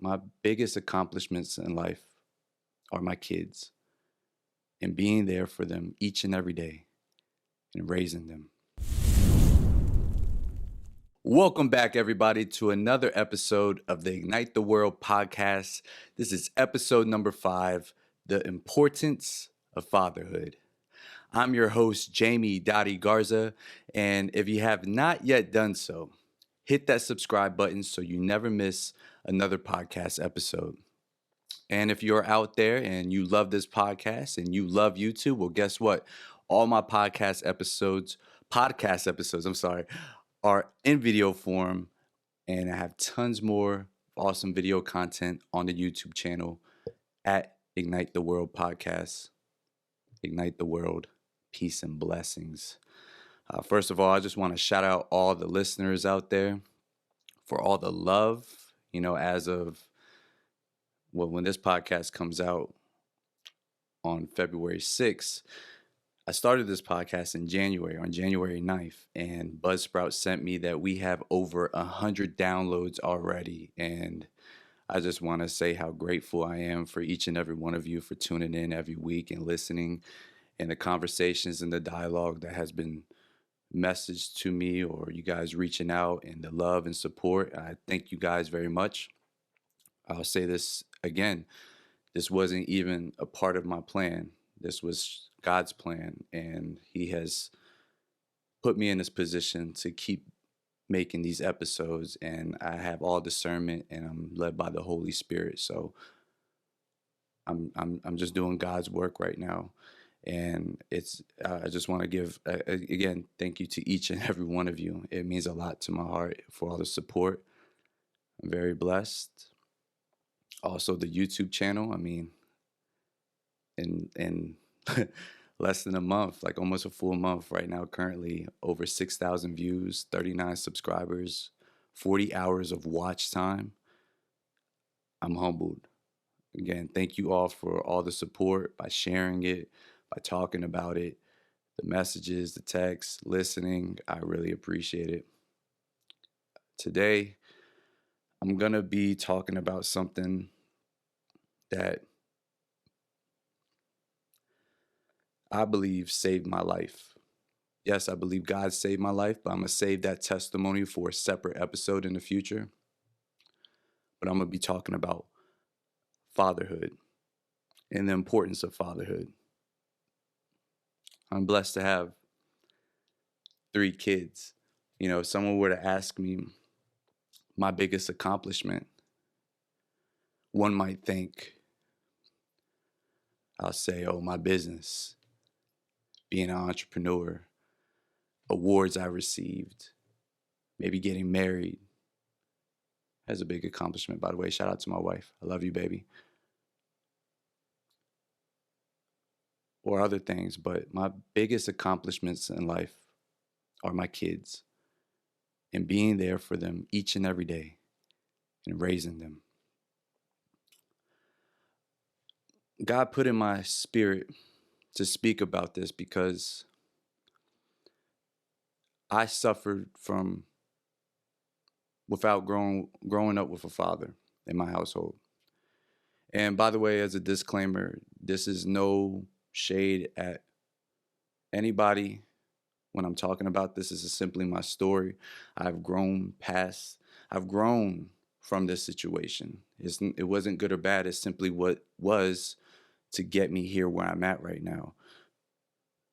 my biggest accomplishments in life are my kids and being there for them each and every day and raising them. Welcome back, everybody, to another episode of the Ignite the World podcast. This is episode number 5, The Importance of Fatherhood. I'm your host, Jamie Dottie Garza, and if you have not yet done so, hit that subscribe button so you never miss another podcast episode. And if you're out there and you love this podcast and you love YouTube, well, guess what? All my podcast episodes, are in video form, and I have tons more awesome video content on the YouTube channel at Ignite the World Podcast. Ignite the World, peace and blessings. First of all, I just want to shout out all the listeners out there for all the love. As of when this podcast comes out on February 6th, I started this podcast on January 9th, and Buzzsprout sent me that we have over 100 downloads already. And I just want to say how grateful I am for each and every one of you for tuning in every week and listening, and the conversations and the dialogue that has been messaged to me, or you guys reaching out, and the love and support. I thank you guys very much. I'll say this again. This wasn't even a part of my plan. This was God's plan, and He has put me in this position to keep making these episodes, and I have all discernment, and I'm led by the Holy Spirit. So I'm just doing God's work right now, and I just want to give again thank you to each and every one of you. It means a lot to my heart for all the support. I'm very blessed. Also, the YouTube channel. I mean, in less than a month, like almost a full month right now, currently over 6,000 views, 39 subscribers, 40 hours of watch time. I'm humbled. Again, thank you all for all the support, by sharing it, by talking about it, the messages, the texts, listening. I really appreciate it. Today, I'm going to be talking about something that I believe saved my life. Yes, I believe God saved my life, but I'm going to save that testimony for a separate episode in the future. But I'm going to be talking about fatherhood and the importance of fatherhood. I'm blessed to have 3 kids. If someone were to ask me my biggest accomplishment, one might think I'll say, my business, being an entrepreneur, awards I received, maybe getting married. That's a big accomplishment, by the way. Shout out to my wife. I love you, baby. Or other things, but my biggest accomplishments in life are my kids and being there for them each and every day and raising them. God put in my spirit to speak about this because I suffered from growing up with a father in my household. And by the way, as a disclaimer, this is no shade at anybody when I'm talking about this. This is simply my story. I've grown from this situation. It wasn't good or bad. It's simply what was to get me here where I'm at right now.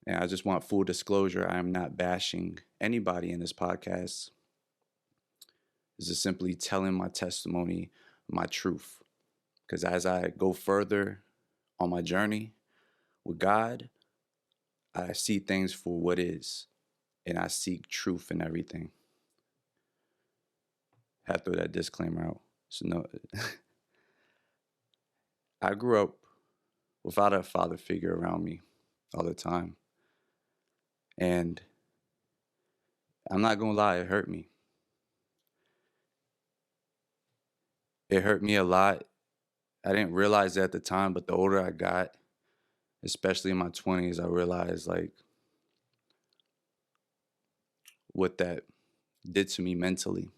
And I just want full disclosure. I am not bashing anybody in this podcast. This is simply telling my testimony, my truth. Because as I go further on my journey with God, I see things for what is, and I seek truth in everything. I have to throw that disclaimer out. So no, I grew up without a father figure around me all the time. And I'm not going to lie, it hurt me. It hurt me a lot. I didn't realize it at the time, but the older I got, especially in my 20s, I realized like what that did to me mentally.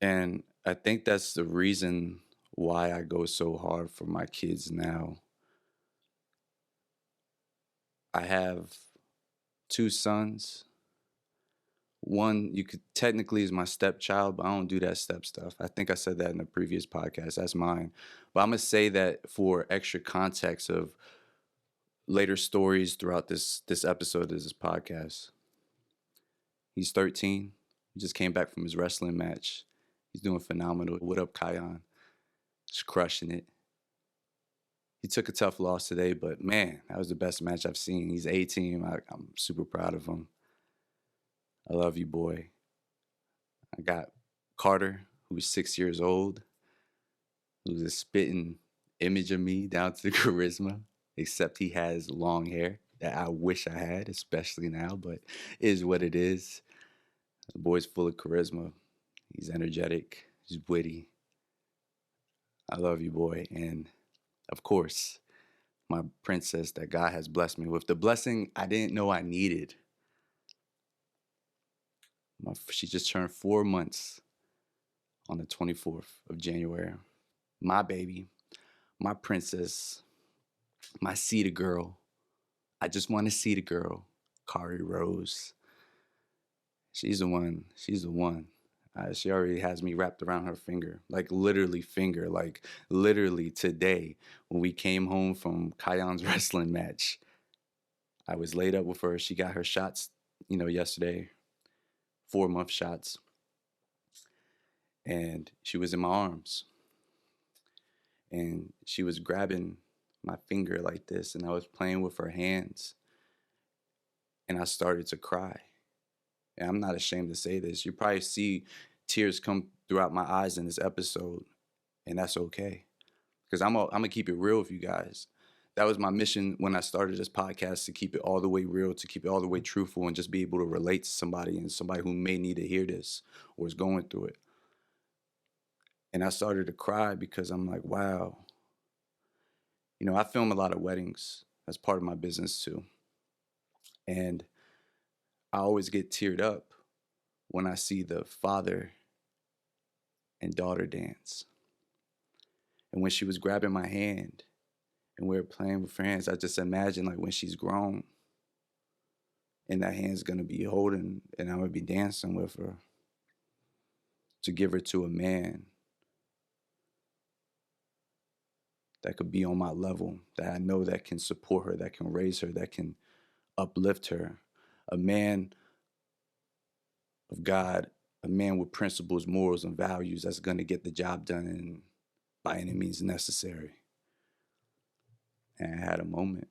And I think that's the reason why I go so hard for my kids now. I have two sons. One, you could technically is my stepchild, but I don't do that step stuff. I think I said that in the previous podcast. That's mine. But I'm gonna say that for extra context of later stories throughout this episode of this podcast. He's 13. He just came back from his wrestling match. He's doing phenomenal. What up, Kion? Just crushing it. He took a tough loss today, but man, that was the best match I've seen. He's 18. I'm super proud of him. I love you, boy. I got Carter, who's 6 years old, who's a spitting image of me down to the charisma, except he has long hair that I wish I had, especially now, but it is what it is. The boy's full of charisma. He's energetic. He's witty. I love you, boy. And of course, my princess that God has blessed me with. The blessing I didn't know I needed. She just turned 4 months on the 24th of January. My baby, my princess, my see the girl. I just want to see the girl, Kari Rose. She's the one. She's the one. She already has me wrapped around her finger, like literally finger, like literally today when we came home from Kion's wrestling match. I was laid up with her. She got her shots, yesterday, 4-month shots. And she was in my arms. And she was grabbing my finger like this, and I was playing with her hands. And I started to cry. And I'm not ashamed to say this. You probably see tears come throughout my eyes in this episode, and that's okay. Because I'm gonna keep it real with you guys. That was my mission when I started this podcast, to keep it all the way real, to keep it all the way truthful, and just be able to relate to somebody, and somebody who may need to hear this or is going through it. And I started to cry because I'm like, wow. I film a lot of weddings. That's part of my business too. And I always get teared up when I see the father and daughter dance. And when she was grabbing my hand and we were playing with her hands, I just imagine like when she's grown and that hand's gonna be holding and I'm gonna be dancing with her, to give her to a man that could be on my level, that I know that can support her, that can raise her, that can uplift her. A man of God, a man with principles, morals, and values that's going to get the job done by any means necessary. And I had a moment.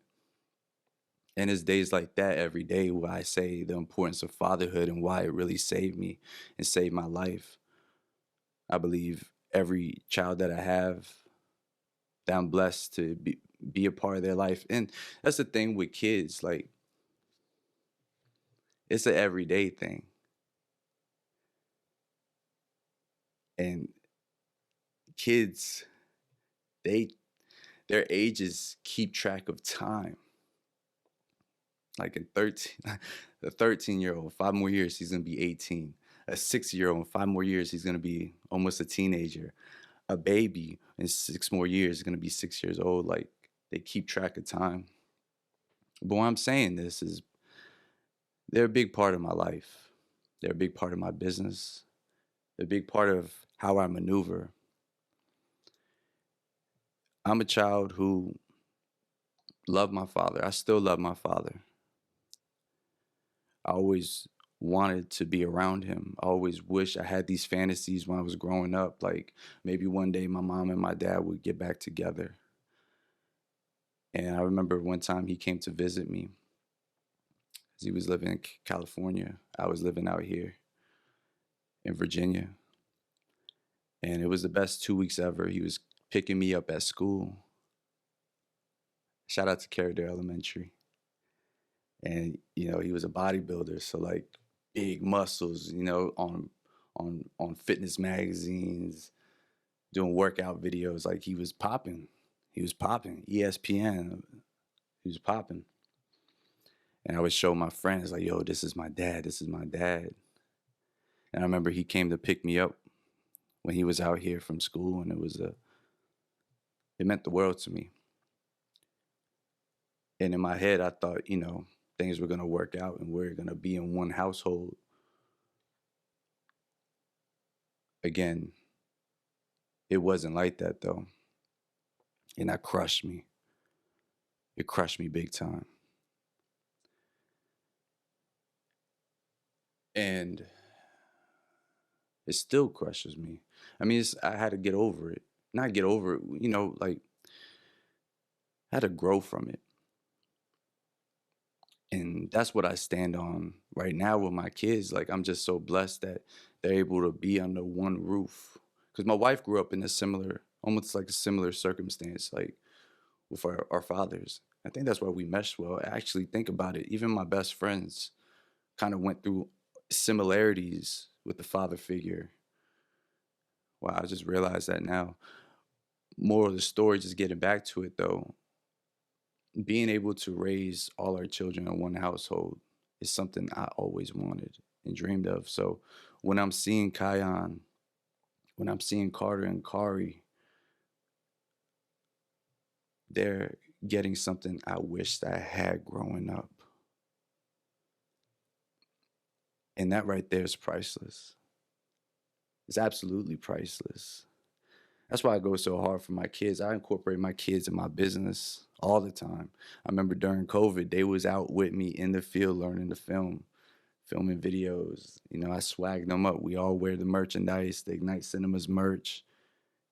And it's days like that every day where I say the importance of fatherhood and why it really saved me and saved my life. I believe every child that I have, that I'm blessed to be a part of their life. And that's the thing with kids, like, it's an everyday thing. And kids, their ages keep track of time. Like in 13, the 13-year-old, 5 more years, he's going to be 18. A 6-year-old, 5 more years, he's going to be almost a teenager. A baby in 6 more years is going to be 6 years old. Like, they keep track of time. But why I'm saying this is they're a big part of my life. They're a big part of my business. They're a big part of how I maneuver. I'm a child who loved my father. I still love my father. I always wanted to be around him. I always wish I had these fantasies when I was growing up. Like maybe one day my mom and my dad would get back together. And I remember one time he came to visit me. He was living in California. I was living out here in Virginia. And it was the best 2 weeks ever. He was picking me up at school. Shout out to Carradale Elementary. And, he was a bodybuilder. So like big muscles, on fitness magazines, doing workout videos. Like he was popping. ESPN, he was popping. And I would show my friends like, yo, this is my dad. And I remember he came to pick me up when he was out here from school, and it meant the world to me. And in my head, I thought, things were gonna work out and we're gonna be in one household again. It wasn't like that though, and that crushed me. It crushed me big time. And it still crushes me. I mean, I had to get over it. Not get over it, like I had to grow from it. And that's what I stand on right now with my kids. Like, I'm just so blessed that they're able to be under one roof. Because my wife grew up in a similar, almost like a similar circumstance, like with our fathers. I think that's why we mesh well. I actually think about it. Even my best friends kind of went through similarities with the father figure. Wow, I just realized that now. More of the story, just getting back to it though, being able to raise all our children in one household is something I always wanted and dreamed of. So when I'm seeing Kion, when I'm seeing Carter and Kari, they're getting something I wished I had growing up. And that right there is priceless. It's absolutely priceless. That's why I go so hard for my kids. I incorporate my kids in my business all the time. I remember during COVID, they was out with me in the field learning to film, filming videos. I swagged them up. We all wear the merchandise, the Ignite Cinemas merch.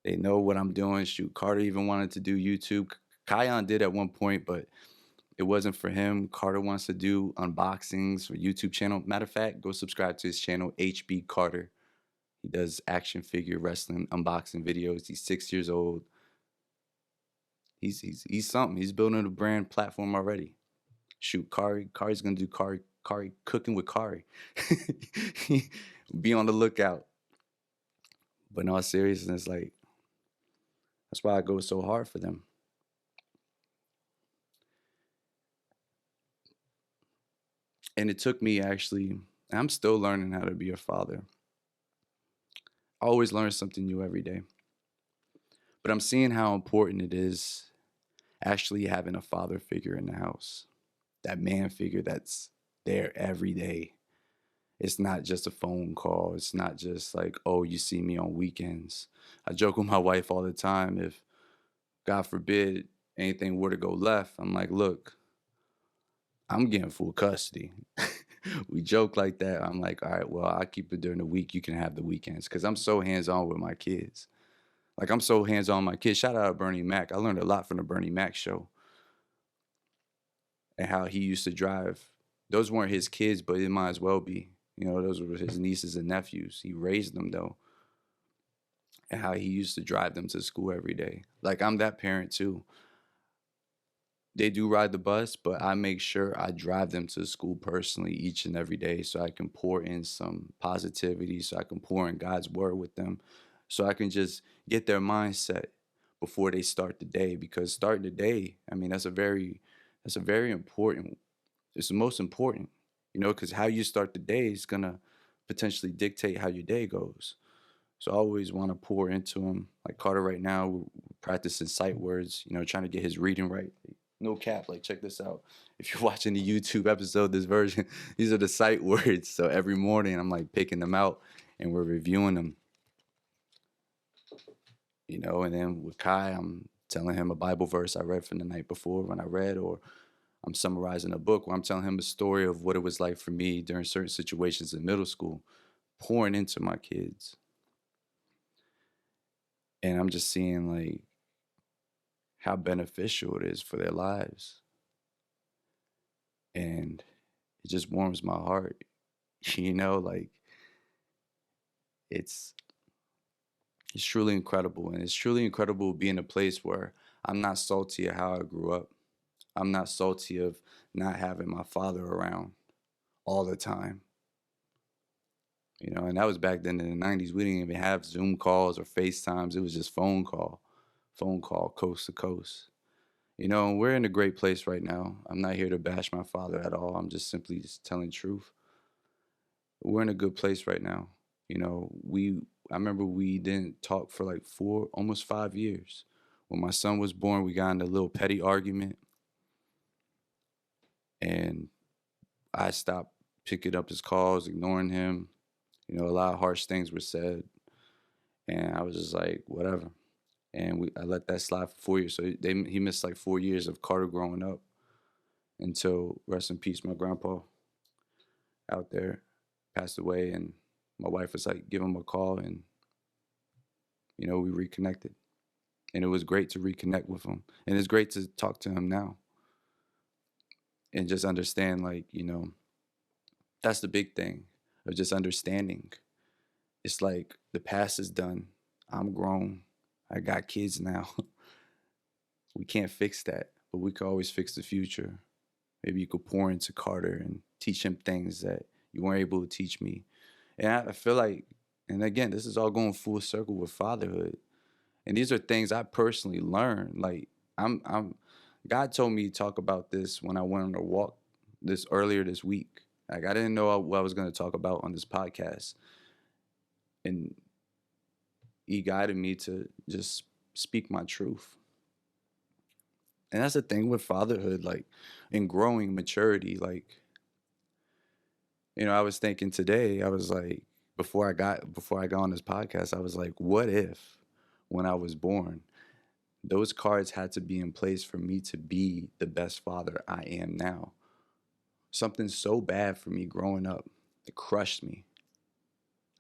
They know what I'm doing. Shoot, Carter even wanted to do YouTube. Kion did at one point, but it wasn't for him. Carter wants to do unboxings for YouTube channel. Matter of fact, go subscribe to his channel, HB Carter. He does action figure wrestling unboxing videos. He's 6 years old. He's something. He's building a brand platform already. Shoot, Kari's gonna do Kari cooking with Kari. Be on the lookout. But in all seriousness, like that's why I go so hard for them. And it took me actually, I'm still learning how to be a father. I always learn something new every day. But I'm seeing how important it is actually having a father figure in the house. That man figure that's there every day. It's not just a phone call. It's not just like, oh, you see me on weekends. I joke with my wife all the time. If, God forbid, anything were to go left, I'm like, look, I'm getting full custody. We joke like that. I'm like, all right, well, I keep it during the week. You can have the weekends. Because I'm so hands-on with my kids. Like, I'm so hands-on with my kids. Shout out to Bernie Mac. I learned a lot from the Bernie Mac show. And how he used to drive. Those weren't his kids, but it might as well be. Those were his nieces and nephews. He raised them, though. And how he used to drive them to school every day. Like, I'm that parent, too. They do ride the bus, but I make sure I drive them to school personally each and every day so I can pour in some positivity, so I can pour in God's word with them, so I can just get their mindset before they start the day. Because starting the day, I mean, that's a very important, it's the most important, because how you start the day is gonna potentially dictate how your day goes. So I always want to pour into him. Like Carter right now, we're practicing sight words, trying to get his reading right. No cap, like check this out. If you're watching the YouTube episode, this version, these are the sight words. So every morning I'm like picking them out and we're reviewing them. And then with Kai, I'm telling him a Bible verse I read from the night before when I read, or I'm summarizing a book where I'm telling him a story of what it was like for me during certain situations in middle school, pouring into my kids. And I'm just seeing like how beneficial it is for their lives. And it just warms my heart. Like it's truly incredible. And it's truly incredible being in a place where I'm not salty at how I grew up. I'm not salty of not having my father around all the time. And that was back then in the 90s. We didn't even have Zoom calls or FaceTimes. It was just phone call, coast to coast. We're in a great place right now. I'm not here to bash my father at all. I'm just simply just telling truth. We're in a good place right now. We I remember we didn't talk for like almost 5 years. When my son was born, we got in a little petty argument, and I stopped picking up his calls, ignoring him. You know, a lot of harsh things were said, and I was just like, whatever. And I let that slide for 4 years. So he missed like 4 years of Carter growing up until, rest in peace, my grandpa out there passed away, and my wife was like, give him a call, and we reconnected, and it was great to reconnect with him, and it's great to talk to him now and just understand, like, that's the big thing of just understanding. It's like the past is done. I'm grown. I got kids now. We can't fix that, but we could always fix the future. Maybe you could pour into Carter and teach him things that you weren't able to teach me. And I feel like, and again, this is all going full circle with fatherhood. And these are things I personally learned. Like, God told me to talk about this when I went on a walk earlier this week. Like, I didn't know what I was going to talk about on this podcast. And he guided me to just speak my truth. And that's the thing with fatherhood, like, in growing maturity. Like, I was thinking today, I was like, before I got on this podcast, I was like, what if when I was born, those cards had to be in place for me to be the best father I am now? Something so bad for me growing up, it crushed me.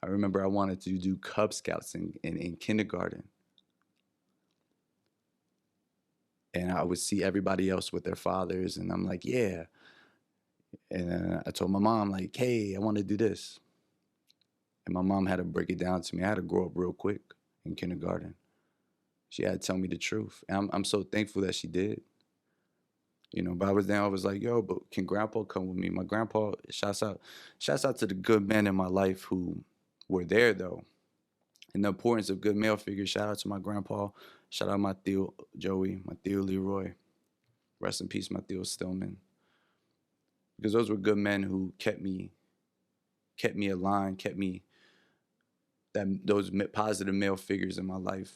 I remember I wanted to do Cub Scouts in kindergarten. And I would see everybody else with their fathers, and I'm like, yeah. And then I told my mom, like, hey, I want to do this. And my mom had to break it down to me. I had to grow up real quick in kindergarten. She had to tell me the truth. And I'm so thankful that she did. But I was like, yo, but can grandpa come with me? My grandpa, shouts out to the good men in my life who were there, though. And the importance of good male figures. Shout out to my grandpa. Shout out my Theo Joey, my Theo Leroy. Rest in peace, my Theo Stillman. Because those were good men who kept me aligned, kept me those positive male figures in my life.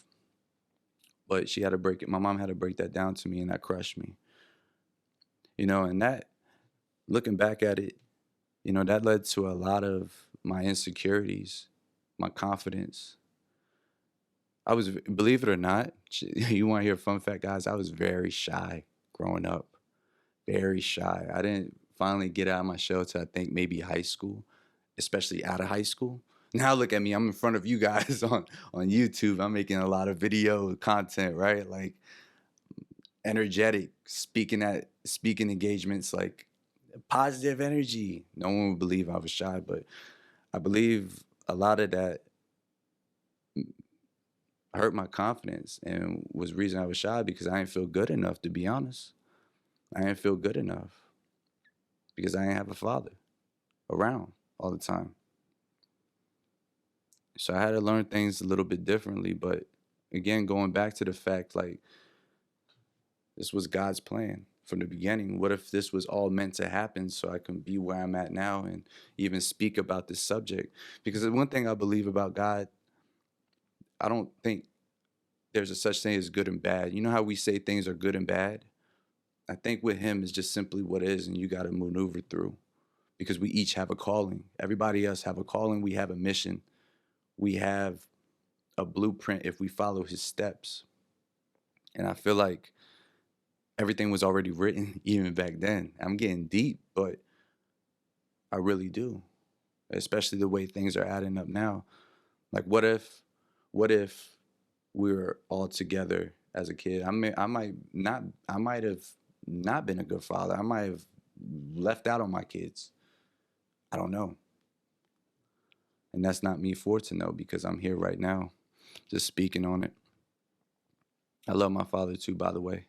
But she had to break it. My mom had to break that down to me, and that crushed me. And that, looking back at it, that led to a lot of my insecurities, my confidence. I was, believe it or not, you want to hear a fun fact, guys? I was very shy growing up, very shy. I didn't finally get out of my shell till I think maybe high school, especially out of high school. Now look at me, I'm in front of you guys on YouTube. I'm making a lot of video content, right? Like, energetic, speaking engagements, like positive energy. No one would believe I was shy, but I believe a lot of that hurt my confidence and was the reason I was shy, because I didn't feel good enough, to be honest. I didn't feel good enough because I didn't have a father around all the time. So I had to learn things a little bit differently. But again, going back to the fact, like, this was God's plan from the beginning. What if this was all meant to happen so I can be where I'm at now and even speak about this subject? Because the one thing I believe about God, I don't think there's a such thing as good and bad. You know how we say things are good and bad? I think with him is just simply what it is, and you got to maneuver through, because we each have a calling. Everybody else have a calling. We have a mission. We have a blueprint if we follow his steps. And I feel like everything was already written even back then. I'm getting deep, but I really do, especially the way things are adding up now. Like, what if we were all together as a kid? I might have not been a good father. I might have left out on my kids. I don't know. And that's not me for to know, because I'm here right now just speaking on it. I love my father too, by the way.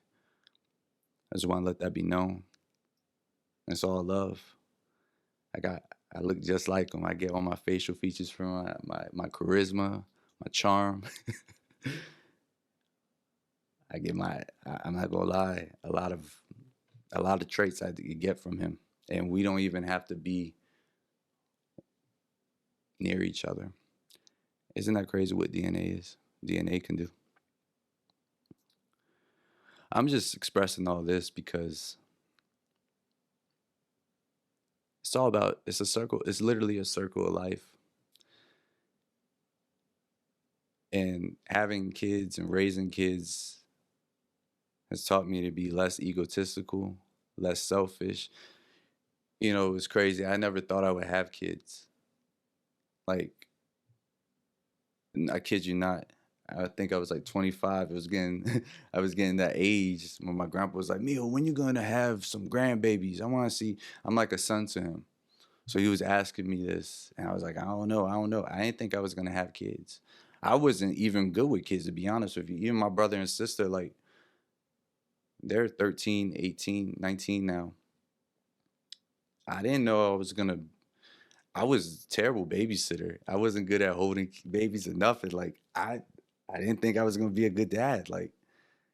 I just want to let that be known. It's all love. I look just like him. I get all my facial features from my charisma, my charm. I'm not gonna lie, a lot of traits I get from him. And we don't even have to be near each other. Isn't that crazy what DNA is? DNA can do. I'm just expressing all this because it's all about, it's a circle. It's literally a circle of life. And having kids and raising kids has taught me to be less egotistical, less selfish. You know, it was crazy. I never thought I would have kids. Like, I kid you not. I think I was like 25. It was getting, I was getting that age when my grandpa was like, "Mio, when you gonna have some grandbabies? I want to see." I'm like a son to him, so he was asking me this, and I was like, "I don't know, I don't know." I didn't think I was gonna have kids. I wasn't even good with kids, to be honest with you. Even my brother and sister, like, they're 13, 18, 19 now. I didn't know I was gonna. I was a terrible babysitter. I wasn't good at holding babies or nothing. Like, I didn't think I was gonna be a good dad. Like,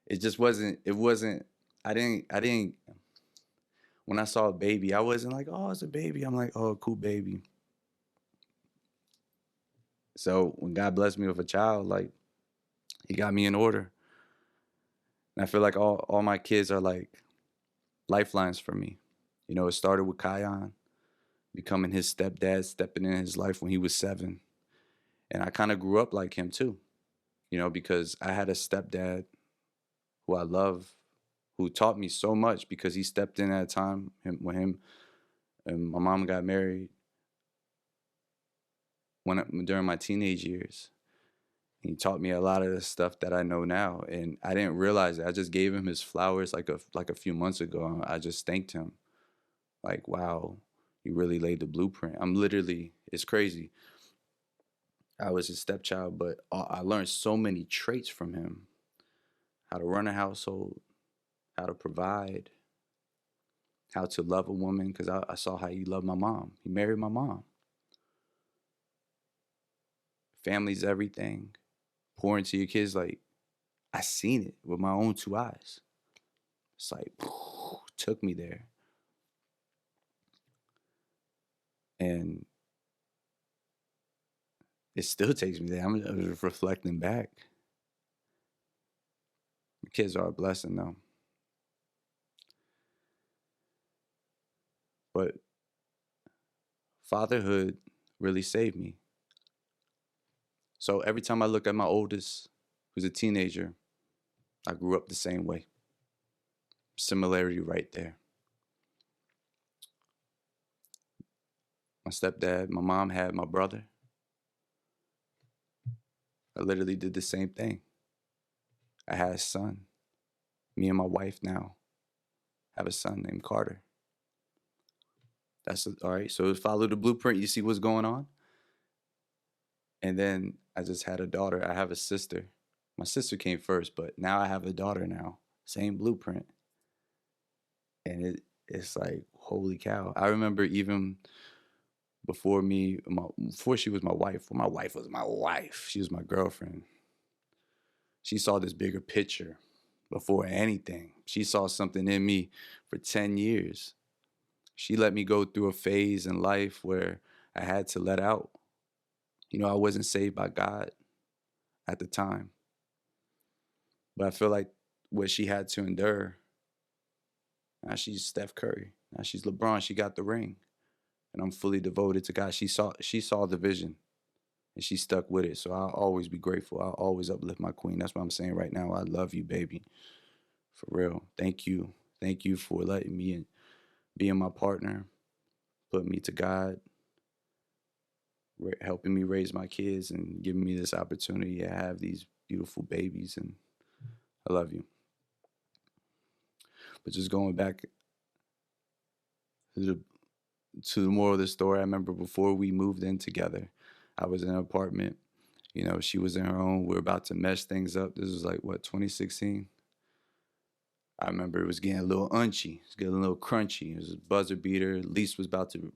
it just wasn't. It wasn't. I didn't. When I saw a baby, I wasn't like, "Oh, it's a baby." I'm like, "Oh, cool baby." So when God blessed me with a child, like, He got me in order. And I feel like all my kids are like lifelines for me. You know, it started with Kion becoming his stepdad, stepping in his life when he was 7. And I kind of grew up like him too, you know, because I had a stepdad who I love, who taught me so much because he stepped in at a time when him and my mom got married during my teenage years. He taught me a lot of the stuff that I know now, and I didn't realize it. I just gave him his flowers like a few months ago. I just thanked him, like, wow, you really laid the blueprint. I'm literally, it's crazy. I was his stepchild, but I learned so many traits from him: how to run a household, how to provide, how to love a woman. Because I saw how he loved my mom. He married my mom. Family's everything. Pour into your kids, like, I seen it with my own 2 eyes. It's like, took me there. And it still takes me there. I'm just reflecting back. The kids are a blessing, though. But fatherhood really saved me. So every time I look at my oldest, who's a teenager, I grew up the same way. Similarity right there. My stepdad, my mom had my brother. I literally did the same thing. I had a son. Me and my wife now have a son named Carter. All right. So follow the blueprint. You see what's going on. And then I just had a daughter. I have a sister. My sister came first, but now I have a daughter now. Same blueprint. And it's like, holy cow. I remember even before she was my wife, when my wife was my wife, she was my girlfriend. She saw this bigger picture before anything. She saw something in me for 10 years. She let me go through a phase in life where I had to let out. You know, I wasn't saved by God at the time. But I feel like what she had to endure, now she's Steph Curry. Now she's LeBron. She got the ring. And I'm fully devoted to God. She saw the vision and she stuck with it. So I'll always be grateful. I'll always uplift my queen. That's what I'm saying right now. I love you, baby. For real. Thank you. Thank you for letting me in, being my partner, putting me to God, helping me raise my kids, and giving me this opportunity to have these beautiful babies. And I love you. But just going back to the moral of the story, I remember before we moved in together, I was in an apartment. You know, she was in her own. We were about to mesh things up. This was like, what, 2016? I remember it was getting a little unchy. It was getting a little crunchy. It was a buzzer beater. Lease was about to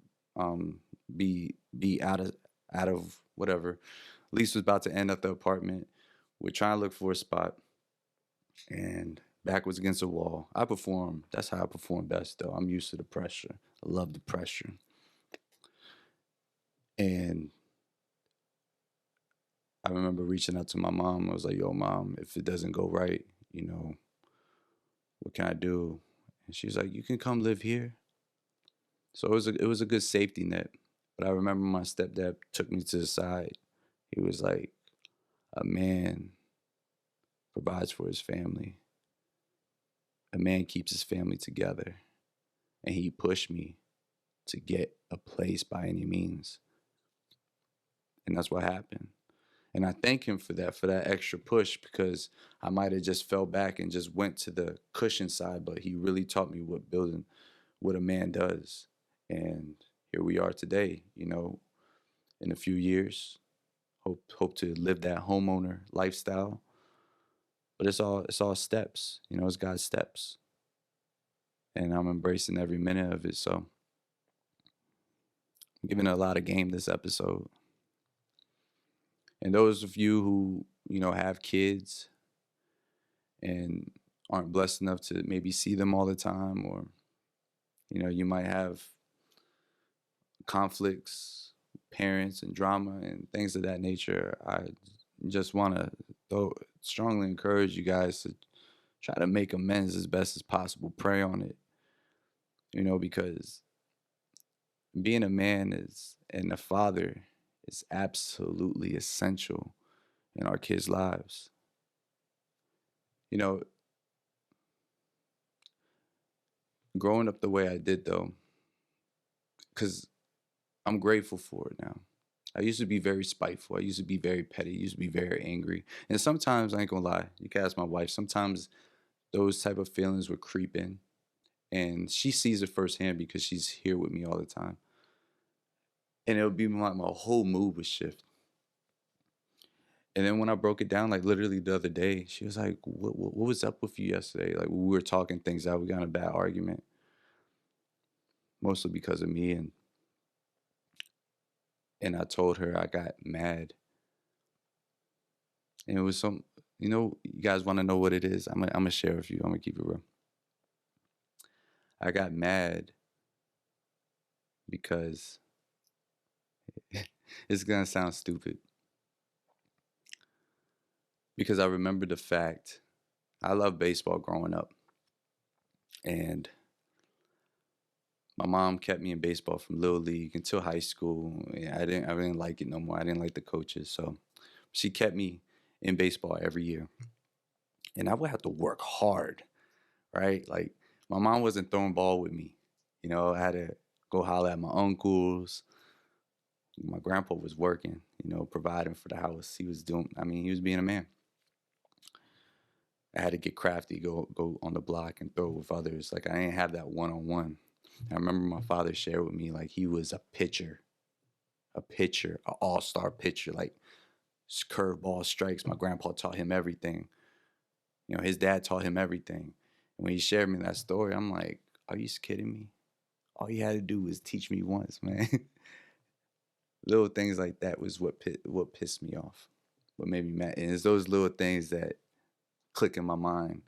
be out of whatever. Lease was about to end at the apartment. We're trying to look for a spot, and back was against the wall. I perform. That's how I perform best, though. I'm used to the pressure. I love the pressure. And I remember reaching out to my mom. I was like, yo, mom, if it doesn't go right, what can I do? And she's like, you can come live here. So it was a good safety net. But I remember my stepdad took me to the side. He was like, a man provides for his family. A man keeps his family together. And he pushed me to get a place by any means. And that's what happened. And I thank him for that extra push, because I might have just fell back and just went to the cushion side, but he really taught me what a man does. And here we are today, in a few years. Hope to live that homeowner lifestyle. But it's all steps, it's God's steps. And I'm embracing every minute of it. So I'm giving it a lot of game this episode. And those of you who, have kids and aren't blessed enough to maybe see them all the time, or, you might have conflicts, parents, and drama and things of that nature. I just want to strongly encourage you guys to try to make amends as best as possible. Pray on it, because being a man and a father is absolutely essential in our kids' lives. Growing up the way I did, though, because I'm grateful for it now. I used to be very spiteful. I used to be very petty. I used to be very angry. And sometimes, I ain't gonna lie, you can ask my wife, sometimes those type of feelings would creep in. And she sees it firsthand because she's here with me all the time. And it would be my whole mood would shift. And then when I broke it down, like literally the other day, she was like, what was up with you yesterday? Like, we were talking things out. We got in a bad argument, mostly because of me. And I told her I got mad. And it was you guys want to know what it is? I'm gonna share with you. I'm gonna keep it real. I got mad because it's gonna sound stupid. Because I remember the fact I loved baseball growing up. And my mom kept me in baseball from little league until high school. I didn't like it no more. I didn't like the coaches. So she kept me in baseball every year. And I would have to work hard, right? Like, my mom wasn't throwing ball with me. I had to go holler at my uncles. My grandpa was working, providing for the house. He was being a man. I had to get crafty, go on the block and throw with others. Like, I didn't have that one-on-one. I remember my father shared with me, like, he was a pitcher, an all-star pitcher, like curveball strikes. My grandpa taught him everything. His dad taught him everything. And when he shared me that story, I'm like, are you kidding me? All you had to do was teach me once, man. Little things like that was what pissed me off, what made me mad. And it's those little things that click in my mind.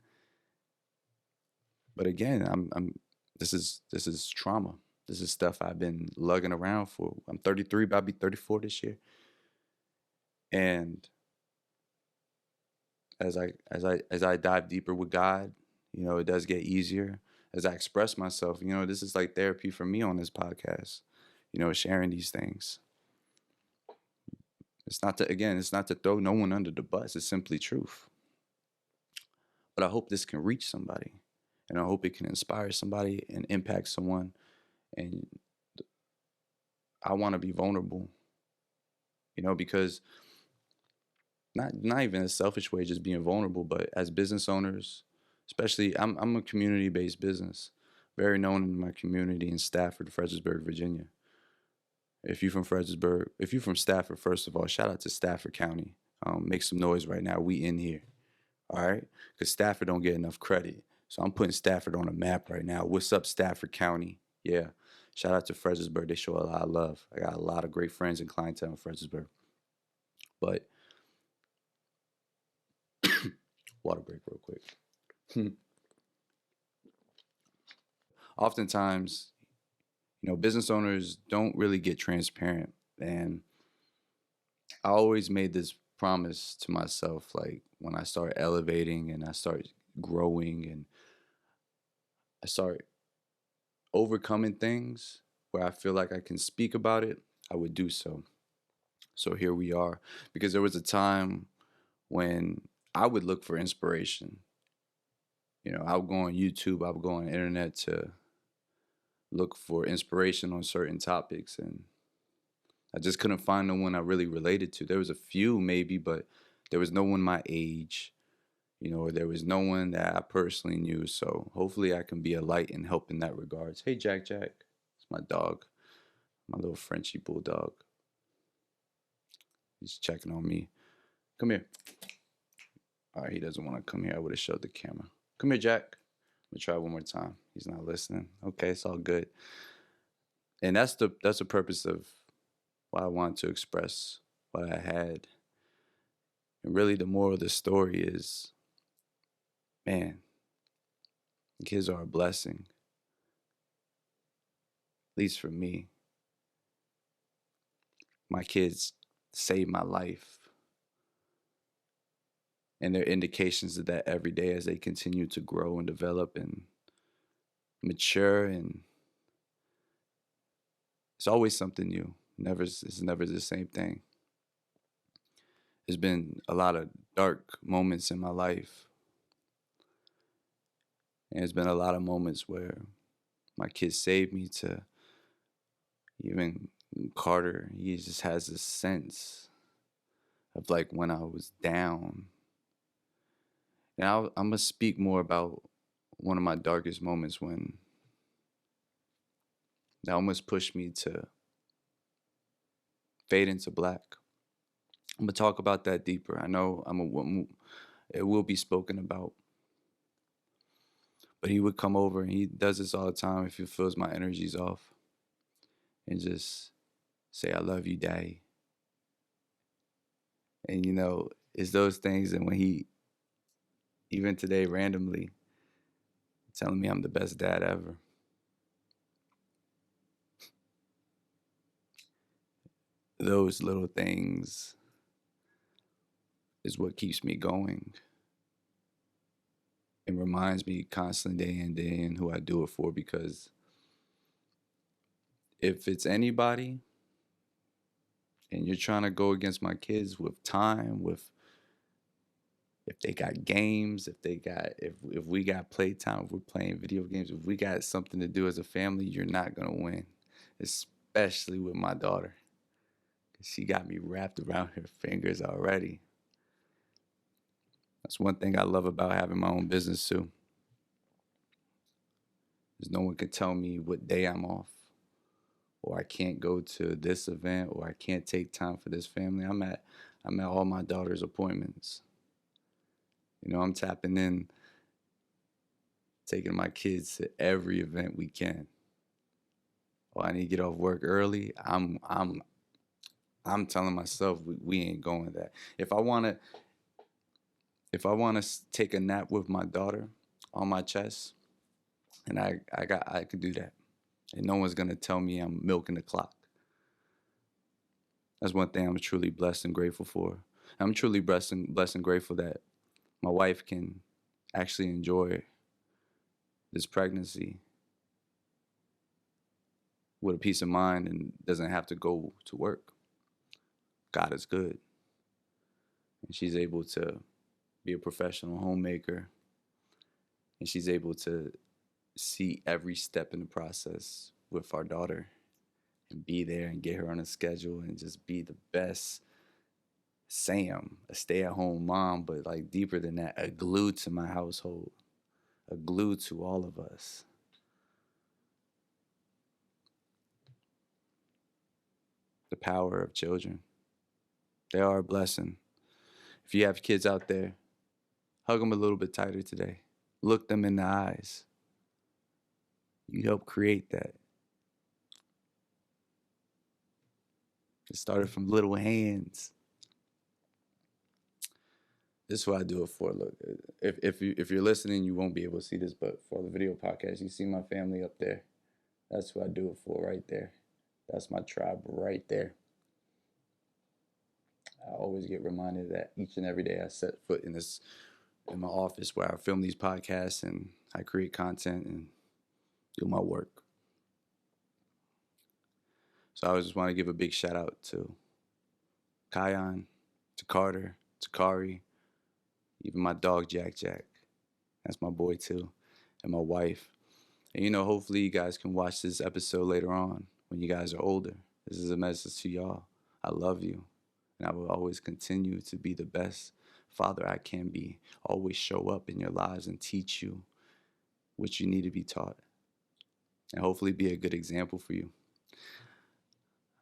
But again, this is trauma. This is stuff I've been lugging around for. I'm 33, about to be 34 this year. And as I dive deeper with God, it does get easier. As I express myself, this is like therapy for me on this podcast. Sharing these things. It's not to throw no one under the bus. It's simply truth. But I hope this can reach somebody, and I hope it can inspire somebody and impact someone. And I want to be vulnerable, because not even a selfish way, just being vulnerable, but as business owners, especially I'm a community-based business, very known in my community in Stafford, Fredericksburg, Virginia. If you're from Stafford, first of all, shout out to Stafford County. Make some noise right now. We in here, all right? Because Stafford don't get enough credit. So I'm putting Stafford on a map right now. What's up, Stafford County? Yeah. Shout out to Fredericksburg. They show a lot of love. I got a lot of great friends and clientele in Fredericksburg. But water break real quick. Oftentimes, business owners don't really get transparent. And I always made this promise to myself, like when I start elevating and I start growing and I start overcoming things where I feel like I can speak about it, I would do so. So here we are. Because there was a time when I would look for inspiration. I would go on YouTube, I would go on the internet to look for inspiration on certain topics, and I just couldn't find no one I really related to. There was a few maybe, but there was no one my age, or there was no one that I personally knew. So hopefully I can be a light and help in that regards. Hey, Jack Jack. It's my dog, my little Frenchie bulldog. He's checking on me. Come here. All right, he doesn't want to come here. I would have showed the camera. Come here, Jack. Let me try one more time. He's not listening. Okay, it's all good. And that's the purpose of why I wanted to express what I had. And really the moral of the story is, man, kids are a blessing. At least for me. My kids saved my life. And there are indications of that every day as they continue to grow and develop and mature, and it's always something new. It's never the same thing. There's been a lot of dark moments in my life. And there's been a lot of moments where my kids saved me. To even Carter, he just has this sense of like when I was down. And I'm going to speak more about one of my darkest moments when that almost pushed me to fade into black. I'm going to talk about that deeper. I know it will be spoken about. But he would come over, and he does this all the time if he feels my energy's off, and just say, "I love you, Daddy." And it's those things. And when he, even today, randomly telling me I'm the best dad ever. Those little things is what keeps me going. It reminds me constantly, day in, day in, who I do it for. Because if it's anybody and you're trying to go against my kids with time, with if they got games, if we got playtime, if we're playing video games, if we got something to do as a family, you're not gonna win. Especially with my daughter. She got me wrapped around her fingers already. That's one thing I love about having my own business too. Is no one can tell me what day I'm off, or I can't go to this event, or I can't take time for this family. I'm at all my daughter's appointments. I'm tapping in, taking my kids to every event we can. Oh, I need to get off work early. I'm telling myself we ain't going that. If I wanna take a nap with my daughter on my chest, and I could do that, and no one's gonna tell me I'm milking the clock. That's one thing I'm truly blessed and grateful for. I'm truly blessed and grateful that my wife can actually enjoy this pregnancy with a peace of mind and doesn't have to go to work. God is good. And she's able to be a professional homemaker, and she's able to see every step in the process with our daughter and be there and get her on a schedule and just be the best Sam, a stay-at-home mom, but like deeper than that, a glue to my household, a glue to all of us. The power of children. They are a blessing. If you have kids out there, hug them a little bit tighter today. Look them in the eyes. You help create that. It started from little hands. This is what I do it for. Look, if you're listening, you won't be able to see this, but for the video podcast, you see my family up there. That's who I do it for right there. That's my tribe right there. I always get reminded that each and every day I set foot in my office where I film these podcasts and I create content and do my work. So I just want to give a big shout out to Kion, to Carter, to Kari, even my dog Jack Jack. That's my boy too, and my wife. And hopefully you guys can watch this episode later on when you guys are older. This is a message to y'all. I love you, and I will always continue to be the best father I can be. Always show up in your lives and teach you what you need to be taught, and hopefully be a good example for you.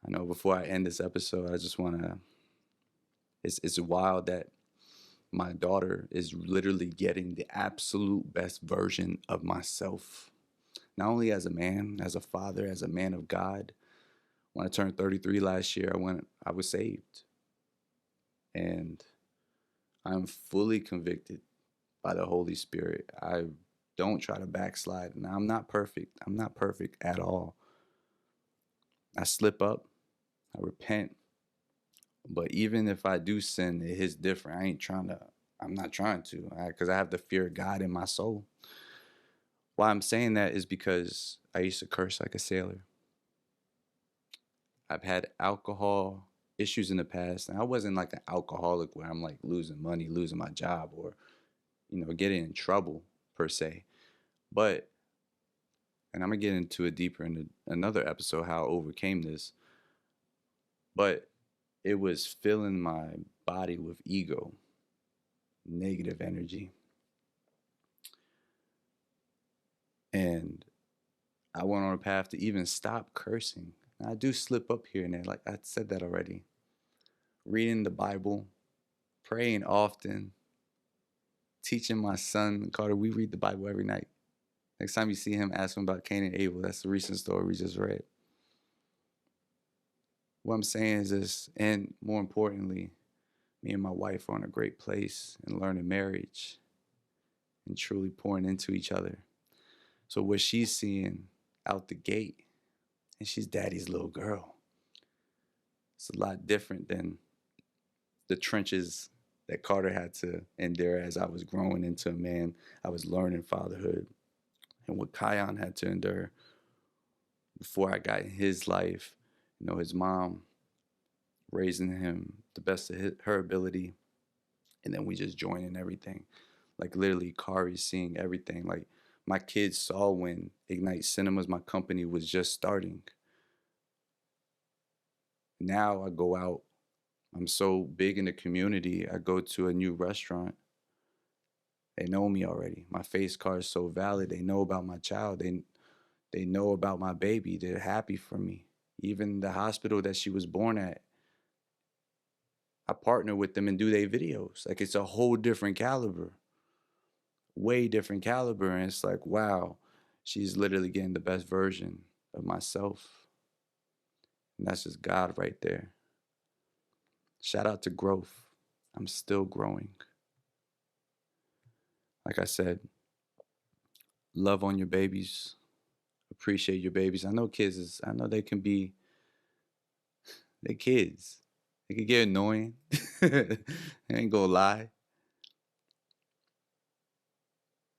I know before I end this episode, I just want to, it's wild that my daughter is literally getting the absolute best version of myself. Not only as a man, as a father, as a man of God. When I turned 33 last year, I was saved. And I'm fully convicted by the Holy Spirit. I don't try to backslide. And I'm not perfect. I'm not perfect at all. I slip up. I repent. But even if I do sin, it is different. I'm not trying to, because I have the fear of God in my soul. Why I'm saying that is because I used to curse like a sailor. I've had alcohol issues in the past, and I wasn't like an alcoholic where I'm like losing money, losing my job, or getting in trouble per se. But, and I'm gonna get into it deeper in another episode how I overcame this. But it was filling my body with ego, negative energy, and I went on a path to even stop cursing. And I do slip up here and there, like I said that already. Reading the Bible, praying often, teaching my son Carter. We read the Bible every night. Next time you see him, ask him about Cain and Abel. That's the recent story we just read. What I'm saying is this, and more importantly, me and my wife are in a great place in learning marriage and truly pouring into each other. So what she's seeing out the gate, and she's daddy's little girl, it's a lot different than the trenches that Carter had to endure as I was growing into a man. I was learning fatherhood, and what Kion had to endure before I got in his life. His mom raising him the best of her ability, and then we just joining everything. Like literally, Kari seeing everything. Like my kids saw when Ignite Cinemas, my company, was just starting. Now I go out. I'm so big in the community. I go to a new restaurant. They know me already. My face card is so valid. They know about my child. They know about my baby. They're happy for me. Even the hospital that she was born at, I partner with them and do their videos. Like it's a whole different caliber, way different caliber. And it's like, wow, she's literally getting the best version of myself. And that's just God right there. Shout out to growth. I'm still growing. Like I said, love on your babies. Appreciate your babies. I know they're kids. They can get annoying. I ain't gonna lie.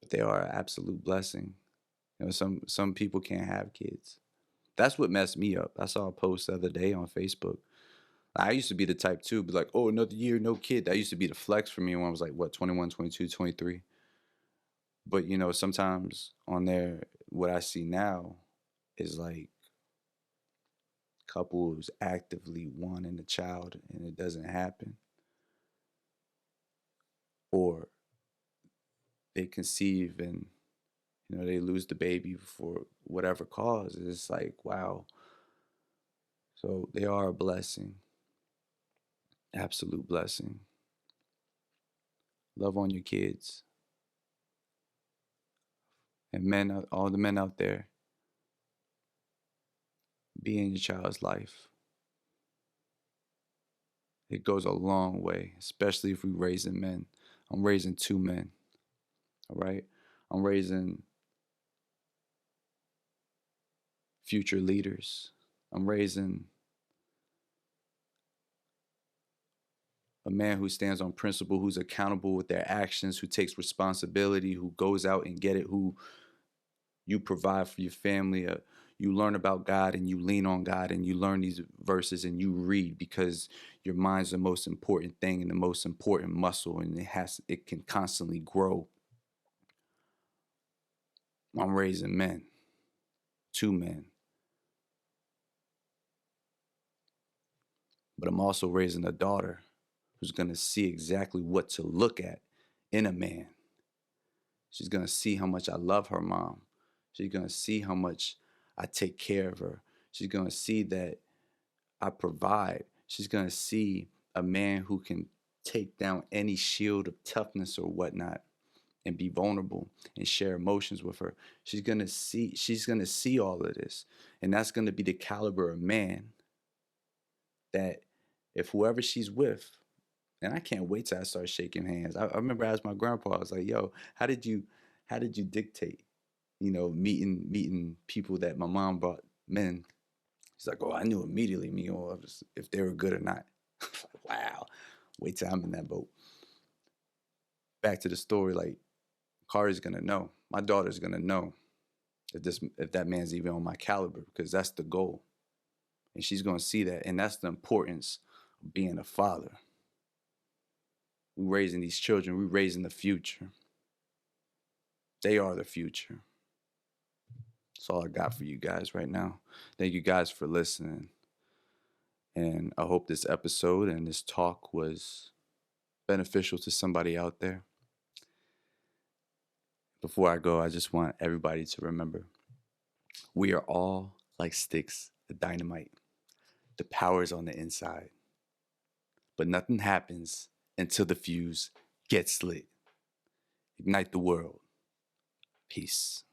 But they are an absolute blessing. Some people can't have kids. That's what messed me up. I saw a post the other day on Facebook. I used to be the type too, be like, oh, another year, no kid. That used to be the flex for me when I was like, what, 21, 22, 23. But, sometimes on there, what I see now is like couples actively wanting a child and it doesn't happen. Or they conceive and, they lose the baby for whatever cause. It's like, wow. So they are a blessing. Absolute blessing. Love on your kids. And men, all the men out there, be in your child's life. It goes a long way, especially if we raising men. I'm raising 2 men, all right? I'm raising future leaders. I'm raising A man who stands on principle, who's accountable with their actions, who takes responsibility, who goes out and get it, who you provide for your family. You learn about God and you lean on God and you learn these verses and you read because your mind's the most important thing and the most important muscle, and it can constantly grow. I'm raising men, 2 men, but I'm also raising a daughter who's going to see exactly what to look at in a man. She's going to see how much I love her mom. She's going to see how much I take care of her. She's going to see that I provide. She's going to see a man who can take down any shield of toughness or whatnot and be vulnerable and share emotions with her. She's going to see all of this. And that's going to be the caliber of man that if whoever she's with, and I can't wait till I start shaking hands. I remember I asked my grandpa, I was like, yo, how did you dictate, meeting people that my mom brought men? He's like, oh, I knew immediately, if they were good or not. Wow. Wait till I'm in that boat. Back to the story, like, Kari's gonna know. My daughter's gonna know if that man's even on my caliber, because that's the goal. And she's gonna see that. And that's the importance of being a father. We're raising these children, we're raising the future. They are the future. That's all I got for you guys right now. Thank you guys for listening. And I hope this episode and this talk was beneficial to somebody out there. Before I go, I just want everybody to remember we are all like sticks of dynamite. The power is on the inside. But nothing happens until the fuse gets lit. Ignite the world. Peace.